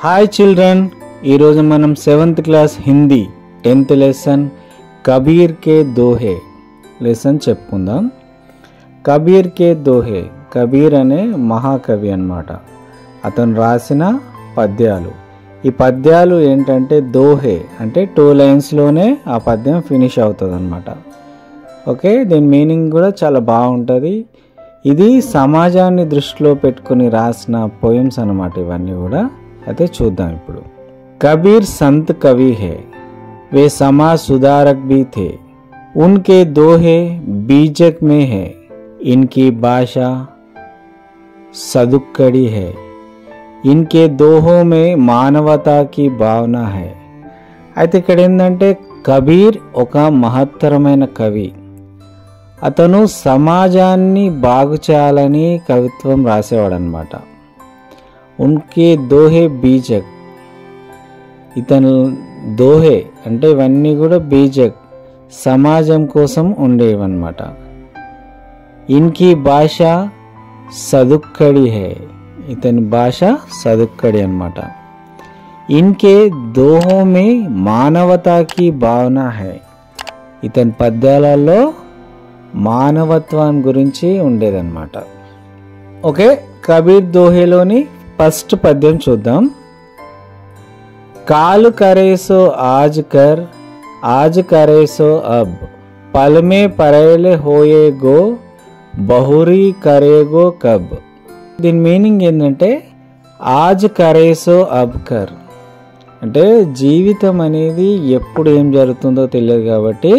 Hi children, ఈరోజు మనం 7th class Hindi 10th lesson Kabir కే దోహే లెసన్ చెప్పుకుందాం. కబీర్ కే దోహే, కబీర్ అనే మహాకవి అన్నమాట. అతను రాసిన పద్యాలు. ఈ పద్యాలు ఏంటంటే దోహే అంటే 2 లైన్స్లోనే ఆ పద్యం ఫినిష్ అవుతుంది అన్నమాట. ఓకే, దీని మీనింగ్ కూడా చాలా బాగుంటుంది. ఇది సమాజాన్ని దృష్టిలో పెట్టుకుని రాసిన పోయమ్స్ అన్నమాట ఇవన్నీ కూడా. అయితే చూద్దాం ఇప్పుడు. कबीर संत कवि है, वे समाज सुधारक भी थे. उनके दोहे बीजक में है, इनकी भाषा सदुक्कड़ी है. इनके दोहों में मानवता की भावना है. అయితే ఇక్కడ ఏంటంటే కబీర్ ఒక మహత్తరమైన కవి. అతను సమాజాన్ని బాగు చేయాలని కవిత్వం రాసేవాడు అనమాట. ఉన్కే దోహే బీజక్, ఇతను దోహే అంటే ఇవన్నీ కూడా బీజక్ సమాజం కోసం ఉండేవన్నమాట. ఇన్కి భాష సదుక్కడి హే, ఇతని భాష సదుక్కడి అన్నమాట. ఇన్కే దోహో మే మానవతాకి భావన హై, ఇతని పద్యాలలో మానవత్వం గురించి ఉండేదన్నమాట. ఓకే, కబీర్ దోహేలోని ఫస్ట్ పద్యం చూద్దాం. काल करे सो आज करे सो अब, पल में परेले होए गो बहुरी करेगो कब. దీని మీనింగ్ ఏంటంటే ఆజ్ కరేసో అబ్ కర్ అంటే జీవితం అనేది ఎప్పుడు ఏం జరుగుతుందో తెలియదు కాబట్టి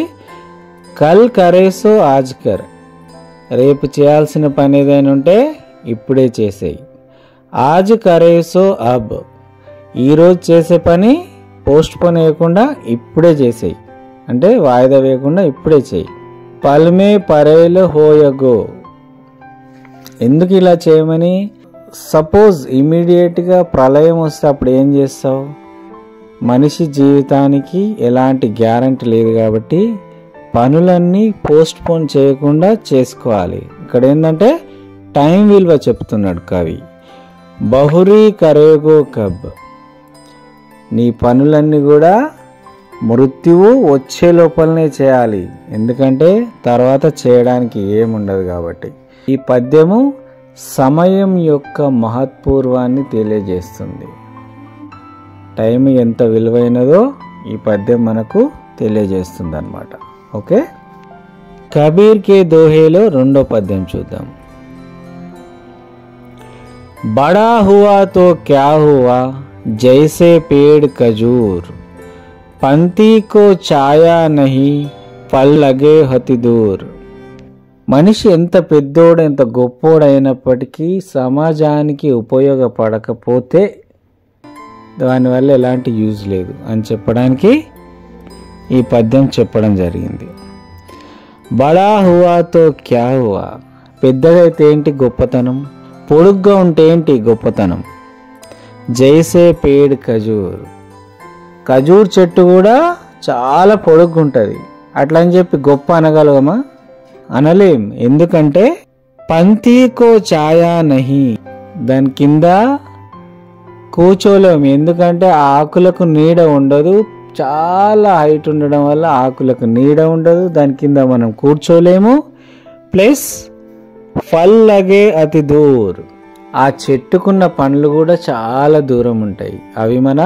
కల్ కరేసో ఆజ్ కర్, రేపు చేయాల్సిన పని ఏదైనా ఉంటే ఇప్పుడే చేసేయి. ఆజ్ కరేసో అబ్, ఈరోజు చేసే పని పోస్ట్ పోన్ వేయకుండా ఇప్పుడే చేసేయి, అంటే వాయిదా వేయకుండా ఇప్పుడే చేయి. పల్మే పరేలు హోయగో, ఎందుకు ఇలా చేయమని, సపోజ్ ఇమీడియట్గా ప్రళయం వస్తే అప్పుడు ఏం చేస్తావు? మనిషి జీవితానికి ఎలాంటి గ్యారంటీ లేదు కాబట్టి పనులన్నీ పోస్ట్ పోన్ చేయకుండా చేసుకోవాలి. ఇక్కడ ఏంటంటే టైం విలువ చెప్తున్నాడు కవి. బహురీ కరేగో కబ్, నీ పనులన్నీ కూడా మృత్యువు వచ్చే లోపలనే చేయాలి, ఎందుకంటే తర్వాత చేయడానికి ఏముండదు కాబట్టి. ఈ పద్యము సమయం యొక్క మహత్పూర్వాన్ని తెలియజేస్తుంది. టైం ఎంత విలువైనదో ఈ పద్యం మనకు తెలియజేస్తుంది అన్నమాట. ఓకే, కబీర్ కే దోహేలో రెండో పద్యం చూద్దాం. బడా హువా తో క్యా హువా जैसे पेड़ खजूर, पंक्ति को छाया नहीं फल लगे हति दूर. మనిషి ఎంత పెద్దోడు ఎంత గొప్పోడైనప్పటికీ సమాజానికి ఉపయోగపడకపోతే దానివల్ల ఎలాంటి యూజ్ లేదు అని చెప్పడానికి ఈ పద్యం చెప్పడం జరిగింది. బడా హువాతో క్యా హువా, పెద్దగా అయితే ఏంటి గొప్పతనం, పొడుగ్గా ఉంటే ఏంటి గొప్పతనం. జైసే పేడ్ ఖజూర్, ఖజూర్ చెట్టు కూడా చాలా పొడుగ్గా ఉంటుంది, అట్లా అని చెప్పి గొప్ప అనగలగమా? అనలేం. ఎందుకంటే పంక్తికో ఛాయా నహి, దాని కింద కూర్చోలేము, ఎందుకంటే ఆకులకు నీడ ఉండదు. చాలా హైట్ ఉండడం వల్ల ఆకులకు నీడ ఉండదు, దాని కింద మనం కూర్చోలేము. ప్లస్ ఫల్ లగే అతి దూర్, ఆ చెట్టుకున్న పండ్లు కూడా చాలా దూరం ఉంటాయి, అవి మన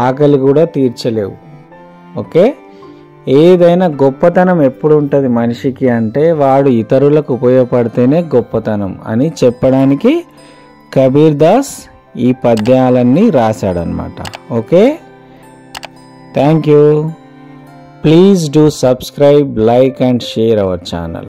ఆకలి కూడా తీర్చలేవు. ఓకే, ఏదైనా గొప్పతనం ఎప్పుడు ఉంటుంది మనిషికి అంటే వాడు ఇతరులకు ఉపయోగపడితేనే గొప్పతనం అని చెప్పడానికి కబీర్ దాస్ ఈ పద్యాలన్నీ రాశాడనమాట. Okay, thank you. Please do subscribe, like and share our channel.